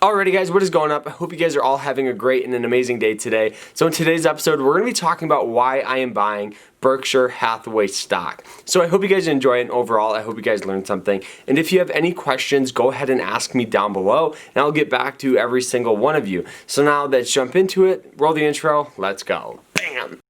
Alrighty guys, what is going up? I hope you guys are all having a great and an amazing day today. So in today's episode, we're going to be talking about why I am buying Berkshire Hathaway stock. So I hope you guys enjoy it, and overall, I hope you guys learned something. And if you have any questions, go ahead and ask me down below, and I'll get back to every single one of you. So now let's jump into it, roll the intro, let's go. Bam!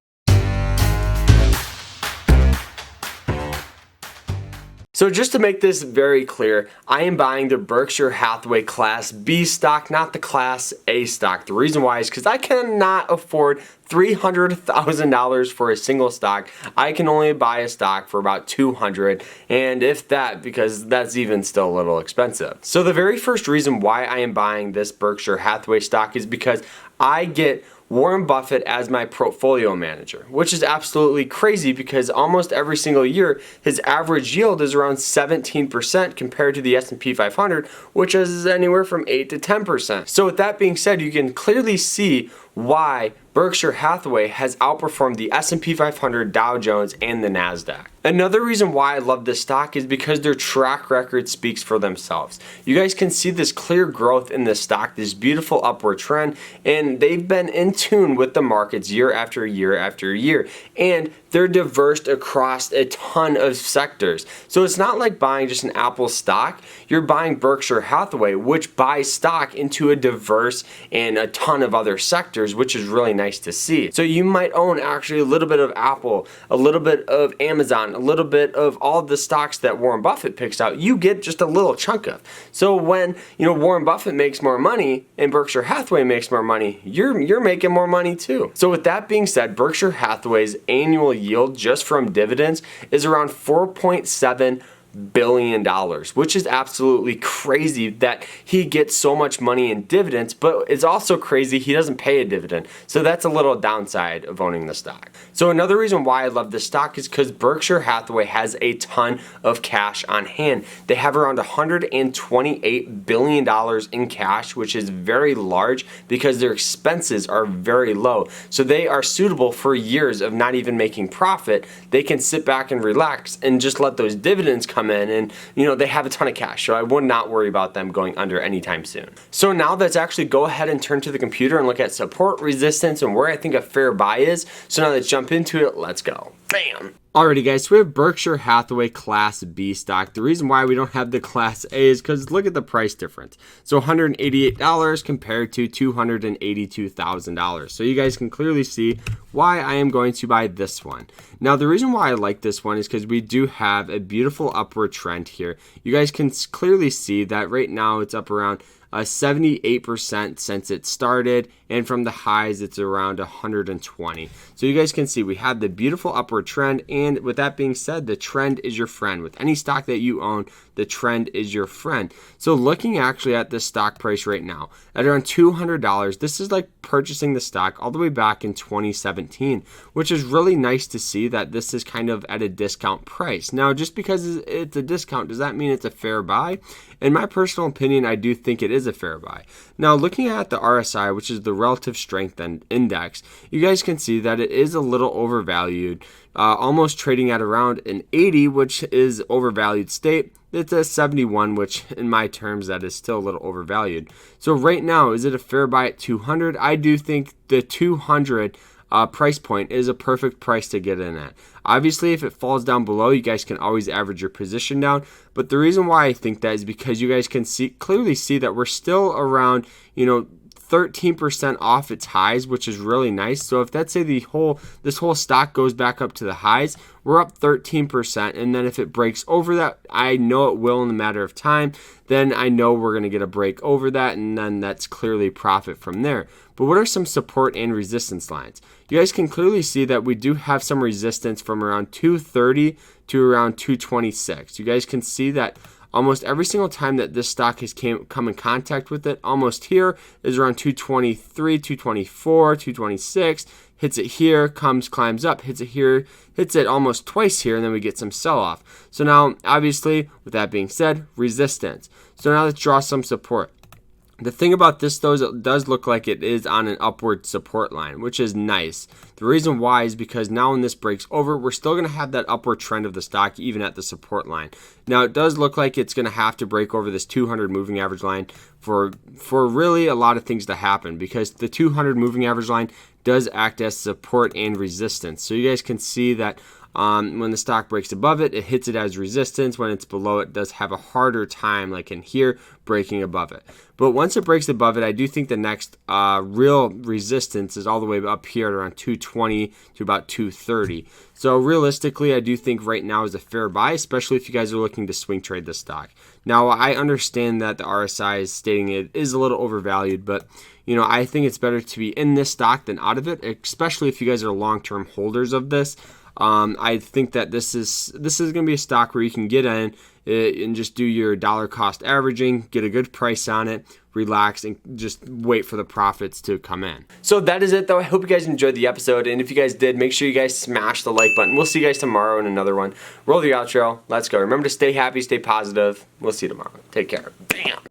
So just to make this very clear, I am buying the Berkshire Hathaway Class B stock, not the Class A stock. The reason why is because I cannot afford $300,000 for a single stock. I can only buy a stock for about $200,000, and if that, because that's even still a little expensive. So the very first reason why I am buying this Berkshire Hathaway stock is because I get Warren Buffett as my portfolio manager, which is absolutely crazy because almost every single year his average yield is around 17% compared to the S&P 500, which is anywhere from 8 to 10%. So with that being said, you can clearly see why Berkshire Hathaway has outperformed the S&P 500, Dow Jones, and the Nasdaq. Another reason why I love this stock is because their track record speaks for themselves. You guys can see this clear growth in this stock, this beautiful upward trend, and they've been in tune with the markets year after year after year, and they're diverse across a ton of sectors. So it's not like buying just an Apple stock. You're buying Berkshire Hathaway, which buys stock into a diverse and a ton of other sectors, which is really nice to see. So you might own actually a little bit of Apple, a little bit of Amazon, a little bit of all the stocks that Warren Buffett picks out. You get just a little chunk of. So when Warren Buffett makes more money and Berkshire Hathaway makes more money, you're making more money too. So with that being said, Berkshire Hathaway's annual yield just from dividends is around $4.7 billion, which is absolutely crazy that he gets so much money in dividends, but it's also crazy he doesn't pay a dividend. So that's a little downside of owning the stock. So another reason why I love this stock is because Berkshire Hathaway has a ton of cash on hand. They have around $128 billion in cash, which is very large because their expenses are very low. So they are suitable for years of not even making profit. They can sit back and relax and just let those dividends come in, and they have a ton of cash, so I would not worry about them going under anytime soon. So now let's actually go ahead and turn to the computer and look at support, resistance, and where I think a fair buy is. So now let's jump into it. Let's go. Bam! Alrighty guys, so we have Berkshire Hathaway Class B stock. The reason why we don't have the Class A is because look at the price difference. So $188 compared to $282,000. So you guys can clearly see why I am going to buy this one. Now the reason why I like this one is because we do have a beautiful upward trend here. You guys can clearly see that right now it's up around 78% since it started, and from the highs it's around 120. So you guys can see we have the beautiful upward trend, and with that being said, the trend is your friend. With any stock that you own, the trend is your friend. So looking actually at the stock price right now at around $200, this is like purchasing the stock all the way back in 2017, which is really nice to see that this is kind of at a discount price. Now just because it's a discount, does that mean it's a fair buy? In my personal opinion, I do think it is a fair buy. Now looking at the RSI, which is the relative strength index, you guys can see that it is a little overvalued, almost trading at around an 80, which is overvalued state. It's a 71, which in my terms that is still a little overvalued. So right now, is it a fair buy at 200? I do think the 200 price point is a perfect price to get in at. Obviously, if it falls down below, you guys can always average your position down. But the reason why I think that is because you guys can clearly see that we're still around, 13% off its highs, which is really nice. So if let's say this whole stock goes back up to the highs, we're up 13%, and then if it breaks over that, I know it will in a matter of time, then I know we're going to get a break over that, and then that's clearly profit from there. But what are some support and resistance lines? You guys can clearly see that we do have some resistance from around 230 to around 226. You guys can see that almost every single time that this stock has come in contact with it, almost here is around 223, 224, 226, hits it here, climbs up, hits it here, hits it almost twice here, and then we get some sell-off. So now, obviously, with that being said, resistance. So now let's draw some support. The thing about this though is it does look like it is on an upward support line, which is nice. The reason why is because now when this breaks over, we're still going to have that upward trend of the stock even at the support line. Now it does look like it's going to have to break over this 200 moving average line for really a lot of things to happen, because the 200 moving average line does act as support and resistance. So you guys can see that when the stock breaks above it, it hits it as resistance. When it's below it, does have a harder time, like in here, breaking above it. But once it breaks above it, I do think the next real resistance is all the way up here at around 220 to about 230. So realistically, I do think right now is a fair buy, especially if you guys are looking to swing trade this stock. Now, I understand that the RSI is stating it is a little overvalued, but I think it's better to be in this stock than out of it, especially if you guys are long-term holders of this. I think that this is going to be a stock where you can get in and just do your dollar cost averaging, get a good price on it, relax, and just wait for the profits to come in. So that is it though. I hope you guys enjoyed the episode, and if you guys did, make sure you guys smash the like button. We'll see you guys tomorrow in another one. Roll the outro. Let's go. Remember to stay happy, stay positive. We'll see you tomorrow. Take care. Bam.